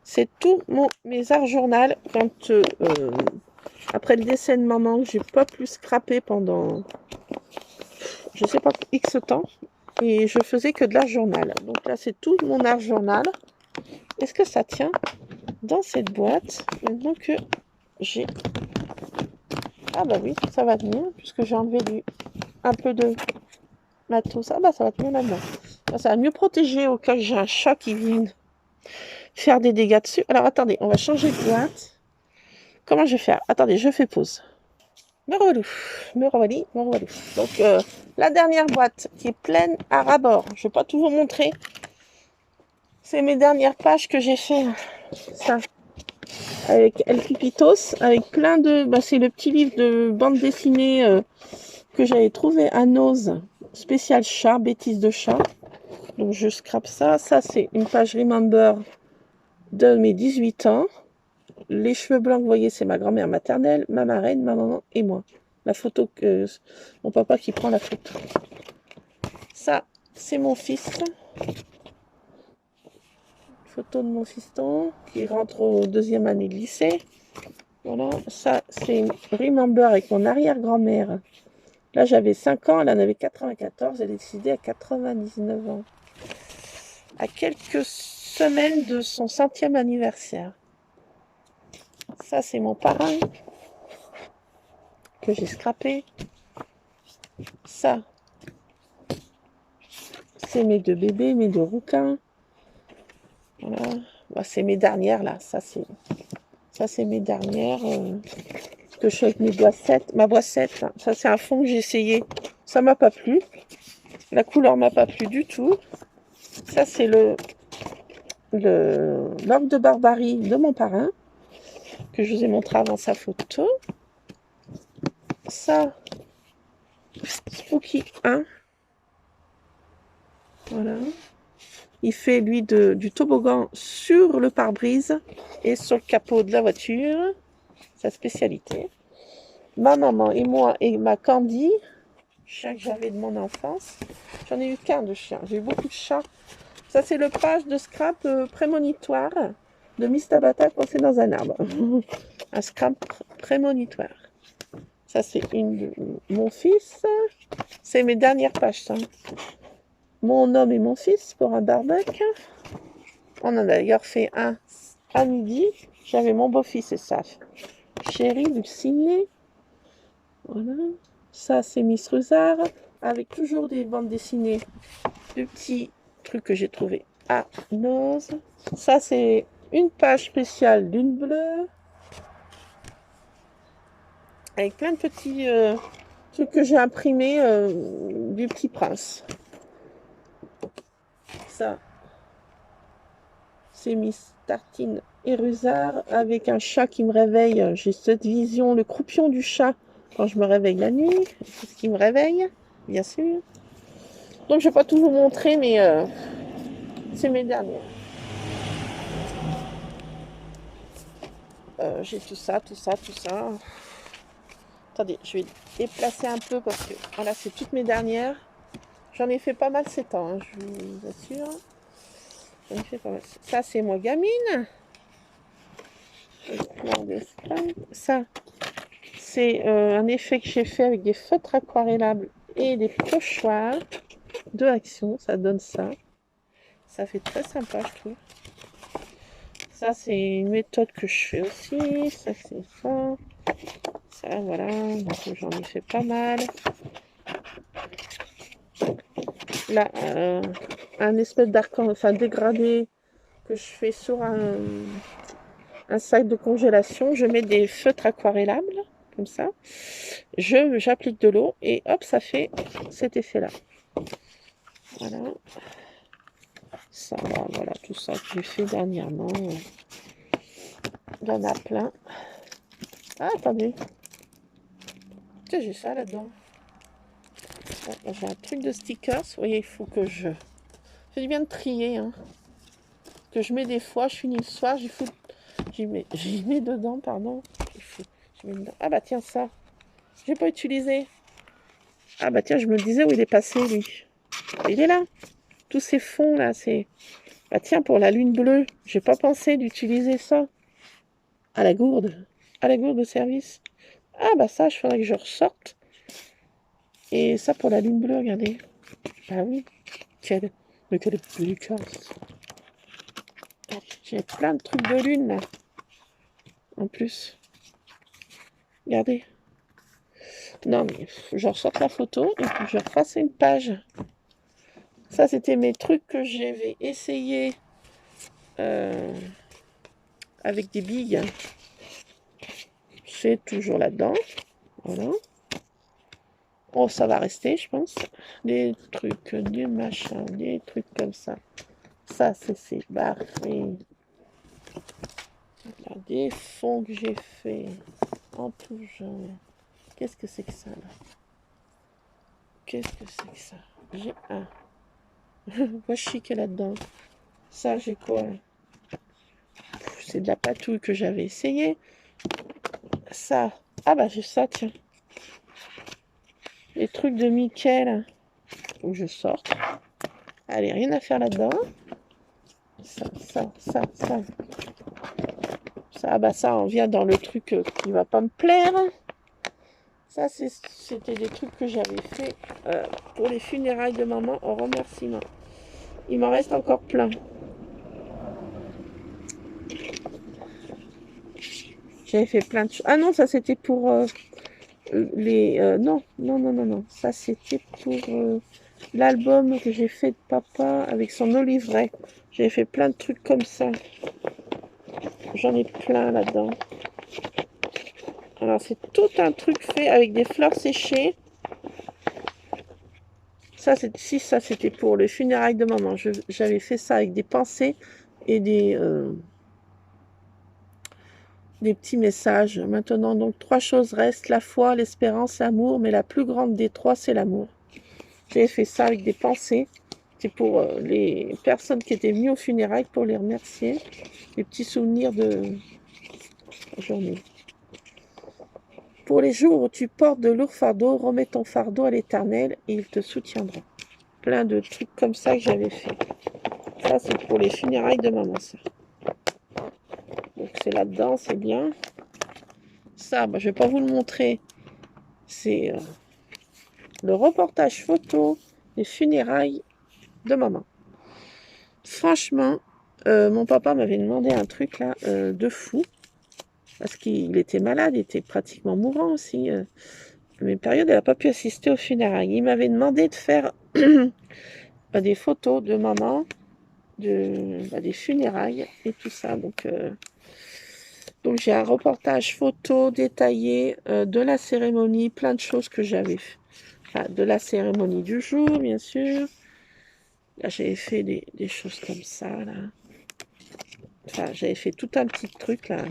C'est tout mes arts journal quand après le décès de maman que j'ai pas pu scraper pendant je sais pas X temps et je faisais que de l'art journal. Donc là c'est tout mon art journal. Est-ce que ça tient? dans cette boîte, maintenant que j'ai... Ah bah oui, ça va tenir, puisque j'ai enlevé un peu de matos. Ah bah ça va tenir là-dedans. Ça va mieux protéger au cas où j'ai un chat qui vienne faire des dégâts dessus. Alors attendez, on va changer de boîte. Comment je vais faire? Attendez, je fais pause. Me revoilà. Donc la dernière boîte qui est pleine à ras-bord. Je ne vais pas tout vous montrer. C'est mes dernières pages que j'ai fait. Ça. Avec El Pipitos, avec plein de... Bah, c'est le petit livre de bande dessinée que j'avais trouvé à Nose, spécial chat, bêtises de chat. Donc je scrape ça. Ça, c'est une page Remember de mes 18 ans. Les cheveux blancs, vous voyez, c'est ma grand-mère maternelle, ma marraine, ma maman et moi. La photo que... Mon papa qui prend la photo. Ça, c'est mon fils. Photo de mon fiston qui rentre au 2e année de lycée. Voilà, ça c'est une Remember avec mon arrière-grand-mère. Là j'avais 5 ans, elle en avait 94, elle est décédée à 99 ans. À quelques semaines de son 100e anniversaire. Ça c'est mon parrain que j'ai scrappé. Ça, c'est mes 2 bébés, mes 2 rouquins. Voilà, bah, c'est mes dernières là, ça c'est mes dernières. Que je fais avec ma boissette, là. Ça c'est un fond que j'ai essayé, ça m'a pas plu, la couleur m'a pas plu du tout. Ça c'est l'orgue de barbarie de mon parrain que je vous ai montré avant sa photo. Ça, Spooky 1, voilà, il fait lui du toboggan sur le pare-brise et sur le capot de la voiture, sa spécialité. Ma maman et moi et ma Candy, chien que j'avais de mon enfance. J'en ai eu qu'un de chien, j'ai eu beaucoup de chats. Ça, c'est le page de scrap prémonitoire de Miss Tabata coincée dans un arbre. Un scrap prémonitoire. Ça, c'est une de mon fils. C'est mes dernières pages, ça. Mon homme et mon fils pour un barbecue. On en a d'ailleurs fait un à midi. J'avais mon beau-fils et sa chérie, Luciné. Voilà. Ça, c'est Miss Rusard, avec toujours des bandes dessinées de petits trucs que j'ai trouvés à Nose. Ça, c'est une page spéciale Lune bleue, avec plein de petits trucs que j'ai imprimés du Petit Prince. Ça, c'est Miss Tartine et Rusard, avec un chat qui me réveille. J'ai cette vision, le croupion du chat, quand je me réveille la nuit. C'est ce qui me réveille, bien sûr. Donc, je ne vais pas tout vous montrer, mais c'est mes dernières. J'ai tout ça. Attendez, je vais déplacer un peu parce que voilà, c'est toutes mes dernières. J'en ai fait pas mal ces temps, hein, je vous assure. J'en ai fait pas mal. Ça, c'est moi gamine. Ça, c'est un effet que j'ai fait avec des feutres aquarellables et des pochoirs de Action. Ça donne ça. Ça fait très sympa, je trouve. Ça, c'est une méthode que je fais aussi. Ça, c'est ça. Ça, voilà. Donc, j'en ai fait pas mal. Là, un espèce d'arc-en, enfin dégradé que je fais sur un sac de congélation. Je mets des feutres aquarellables, comme ça. J'applique de l'eau et hop, ça fait cet effet-là. Voilà. Ça va, voilà, tout ça que j'ai fait dernièrement. Il y en a plein. Ah, attendez. Tiens, j'ai ça là-dedans. J'ai un truc de stickers. Vous voyez, il faut que je... C'est du bien de trier, hein. Que je mets des fois, je finis le soir, j'y mets dedans, pardon. J'y mets dedans. Ah bah tiens, ça. J'ai pas utilisé. Ah bah tiens, je me disais où il est passé, lui. Il est là. Tous ces fonds là, c'est... Bah tiens, pour la lune bleue, j'ai pas pensé d'utiliser ça. À la gourde de service. Ah bah ça, il faudrait que je ressorte. Et ça pour la lune bleue, regardez. Ah oui, quelle efficace. J'ai plein de trucs de lune là. En plus. Regardez. Non mais je ressorte la photo et puis je refasse une page. Ça c'était mes trucs que j'avais essayé avec des billes. C'est toujours là-dedans. Voilà. Oh, ça va rester, je pense. Des trucs, des machins, des trucs comme ça. Ça, c'est barré. Voilà, des fonds que j'ai fait en tout genre. Qu'est-ce que c'est que ça, là? Qu'est-ce que c'est que ça? J'ai un. Moi, chic là-dedans. Ça, j'ai quoi? C'est de la patouille que j'avais essayé. Ça. Ah bah, j'ai ça, tiens. Les trucs de Mickey, là. Faut que je sorte. Allez, rien à faire là-dedans. Ça. Ah bah ça, on vient dans le truc qui va pas me plaire. Ça, c'était des trucs que j'avais fait pour les funérailles de maman en remerciement. Il m'en reste encore plein. J'avais fait plein de choses. Ah non, ça c'était pour les... non. Ça c'était pour l'album que j'ai fait de papa avec son olivret. J'avais fait plein de trucs comme ça. J'en ai plein là-dedans. Alors c'est tout un truc fait avec des fleurs séchées. Ça, ça c'était pour les funérailles de maman. J'avais fait ça avec des pensées et des petits messages. Maintenant, donc, 3 choses restent, la foi, l'espérance, l'amour, mais la plus grande des 3, c'est l'amour. J'avais fait ça avec des pensées. C'est pour les personnes qui étaient venues aux funérailles pour les remercier. Les petits souvenirs de la journée. Pour les jours où tu portes de lourds fardeaux, remets ton fardeau à l'Éternel et il te soutiendra. Plein de trucs comme ça que j'avais fait. Ça, c'est pour les funérailles de maman, ça. Donc, c'est là-dedans, c'est bien. Ça, bah, je ne vais pas vous le montrer. C'est le reportage photo des funérailles de maman. Franchement, mon papa m'avait demandé un truc là de fou. Parce qu'il était malade, il était pratiquement mourant aussi. À mes périodes, elle n'a pas pu assister aux funérailles. Il m'avait demandé de faire des photos de maman, des funérailles et tout ça. Donc j'ai un reportage photo détaillé de la cérémonie, plein de choses que j'avais fait. Enfin, de la cérémonie du jour, bien sûr. Là, j'avais fait des choses comme ça, là. Enfin, j'avais fait tout un petit truc, là.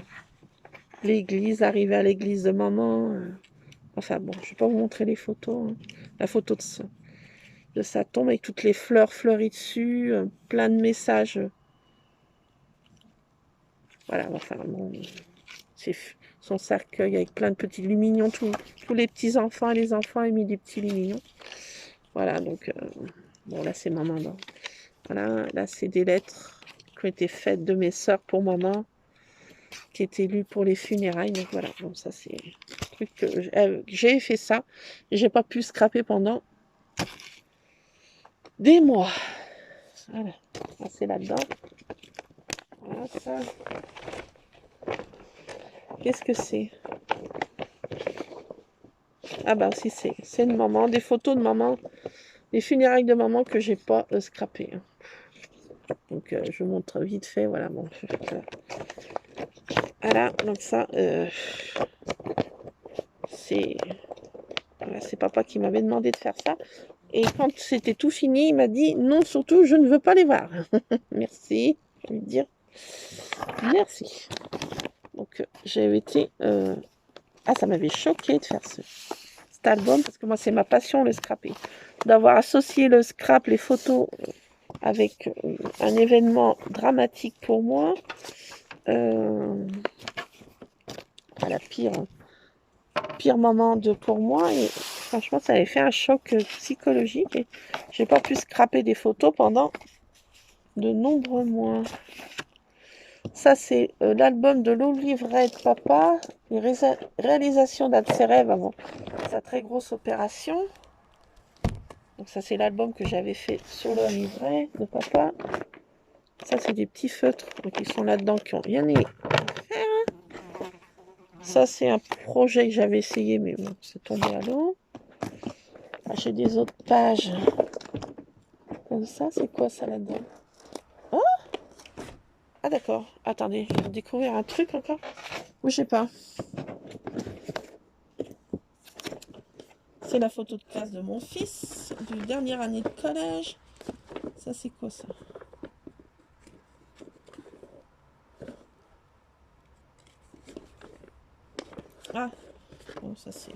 L'église, arriver à l'église de maman. Enfin, bon, je ne vais pas vous montrer les photos. Hein. La photo de sa tombe avec toutes les fleurs fleuries dessus, plein de messages. Voilà, enfin, bon, c'est son cercueil avec plein de petits lumignons. Tous les petits enfants et les enfants ont mis des petits lumignons. Voilà, donc, bon, là, c'est maman. Bon. Voilà, là, c'est des lettres qui ont été faites de mes sœurs pour maman, qui étaient lues pour les funérailles. Donc, voilà, bon, ça, c'est un truc que j'ai fait ça. Et j'ai pas pu scraper pendant des mois. Voilà, ça, c'est là-dedans. Voilà, ça. Qu'est-ce que c'est? Ah bah si, c'est de maman, des photos de maman, des funérailles de maman que j'ai pas scrappées. Donc je vous montre vite fait, voilà, bon. Voilà, donc ça, c'est papa qui m'avait demandé de faire ça. Et quand c'était tout fini, il m'a dit, non, surtout, je ne veux pas les voir. Merci, je vais lui dire, merci. Donc j'ai été... Ah, ça m'avait choqué de faire cet album, parce que moi, c'est ma passion, le scraper. D'avoir associé le scrap, les photos, avec un événement dramatique pour moi. À la pire moment pour moi. Et franchement, ça avait fait un choc psychologique. Et j'ai pas pu scraper des photos pendant de nombreux mois. Ça, c'est l'album de l'olivret de papa, les réalisations d'un de ses rêves avant sa très grosse opération. Donc ça, c'est l'album que j'avais fait sur l'olivret de papa. Ça, c'est des petits feutres qui sont là-dedans, qui n'ont rien à faire. Ça, c'est un projet que j'avais essayé, mais bon, c'est tombé à l'eau. Ah, j'ai des autres pages. Comme ça, c'est quoi ça là-dedans? Oh, ah d'accord. Attendez, je vais découvrir un truc encore. Bougez pas. C'est la photo de classe de mon fils, du dernière année de collège. Ça, c'est quoi ça? Ah, bon, ça c'est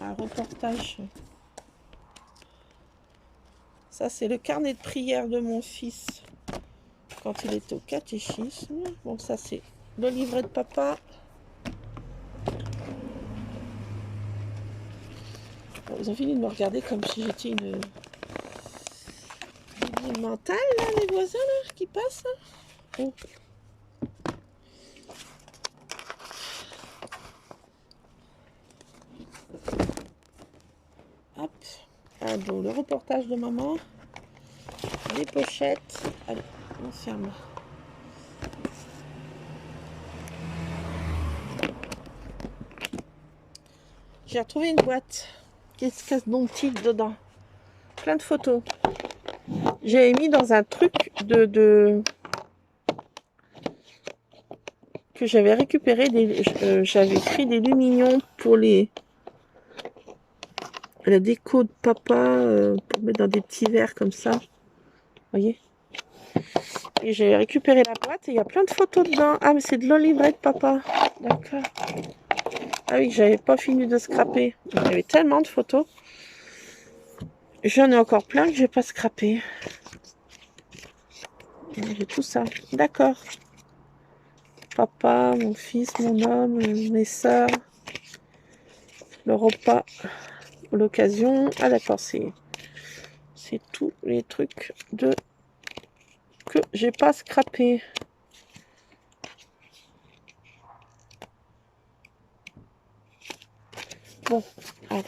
un reportage. Ça, c'est le carnet de prière de mon fils quand il était au catéchisme. Bon, ça, c'est le livret de papa. Bon, ils ont fini de me regarder comme si j'étais une mentale, là, les voisins, là, qui passent, là. Oh. Hop. Ah, bon, le reportage de maman. Les pochettes. Allez, on ferme. J'ai retrouvé une boîte. Qu'est-ce qu'il y a donc-il dedans? Plein de photos. J'avais mis dans un truc que j'avais récupéré. J'avais pris des lumignons pour la déco de papa, pour mettre dans des petits verres comme ça. Vous voyez? Et j'ai récupéré la boîte et il y a plein de photos dedans. Ah, mais c'est de l'olivret de papa. D'accord. Ah oui, j'avais pas fini de scraper. Il y avait tellement de photos. J'en ai encore plein que j'ai pas scrappé. J'ai tout ça. D'accord. Papa, mon fils, mon homme, mes soeurs. Le repas. L'occasion. Ah d'accord, c'est tous les trucs que j'ai pas scrappé. Bon, allez.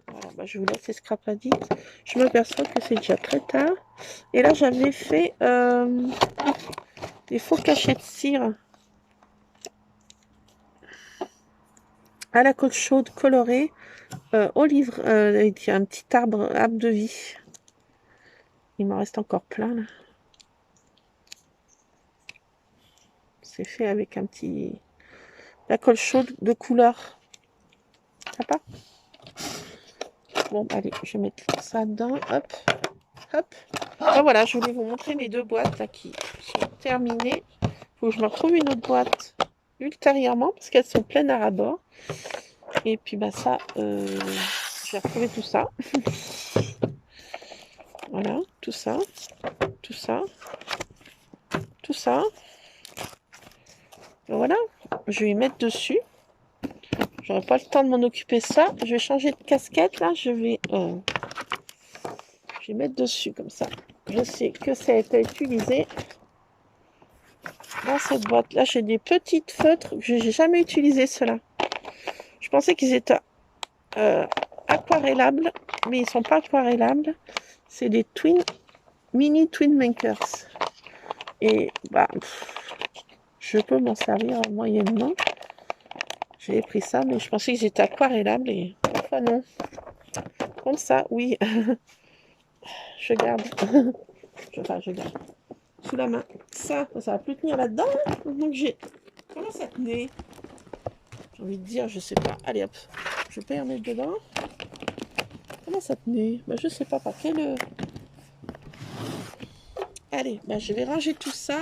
Voilà, bah, je vous laisse les scrap addicts. Je m'aperçois que c'est déjà très tard. Et là, j'avais fait des faux cachets de cire à la colle chaude colorée au livre. Il y a un petit arbre de vie. Il m'en reste encore plein là. C'est fait avec un petit... la colle chaude de couleur. Sympa. Bon, allez, je vais mettre ça dedans. Hop, hop. Ah, voilà, je voulais vous montrer mes deux boîtes là, qui sont terminées. Il faut que je me retrouve une autre boîte ultérieurement parce qu'elles sont pleines à ras-bord. Et puis, bah ça, j'ai retrouvé tout ça. Voilà, tout ça, tout ça, tout ça. Et voilà, je vais y mettre dessus. J'aurai pas le temps de m'en occuper ça. Je vais changer de casquette là. Je vais mettre dessus comme ça. Je sais que ça a été utilisé dans cette boîte. Là, j'ai des petites feutres que j'ai jamais utilisées ceux-là. Je pensais qu'ils étaient aquarellables, mais ils sont pas aquarellables. C'est des mini twin makers. Et bah, je peux m'en servir moyennement. J'ai pris ça, mais je pensais qu'ils étaient aquarellables et enfin non. Comme ça, oui. Je garde. je garde. Sous la main. Ça va plus tenir là-dedans. Donc comment ça tenait? J'ai envie de dire, je sais pas. Allez hop. Je peux y remettre dedans. Comment ça tenait? Bah, je sais pas par quel... Allez, bah, je vais ranger tout ça.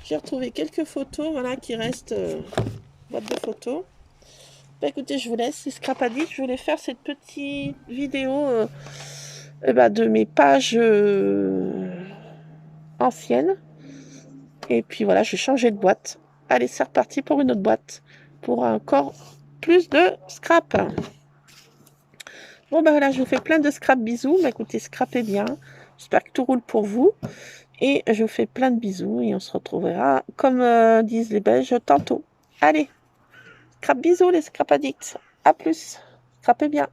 J'ai retrouvé quelques photos, voilà, qui restent boîte de photos. Bah écoutez, je vous laisse, c'est Scrap Addict. Je voulais faire cette petite vidéo de mes pages anciennes. Et puis voilà, je vais changer de boîte. Allez, c'est reparti pour une autre boîte. Pour encore plus de scrap. Bon, bah voilà, je vous fais plein de scrap bisous. Bah écoutez, scrapez bien. J'espère que tout roule pour vous. Et je vous fais plein de bisous. Et on se retrouvera, comme disent les Belges, tantôt. Allez, scrap bisous les scrap addicts. À plus. Scrapez bien.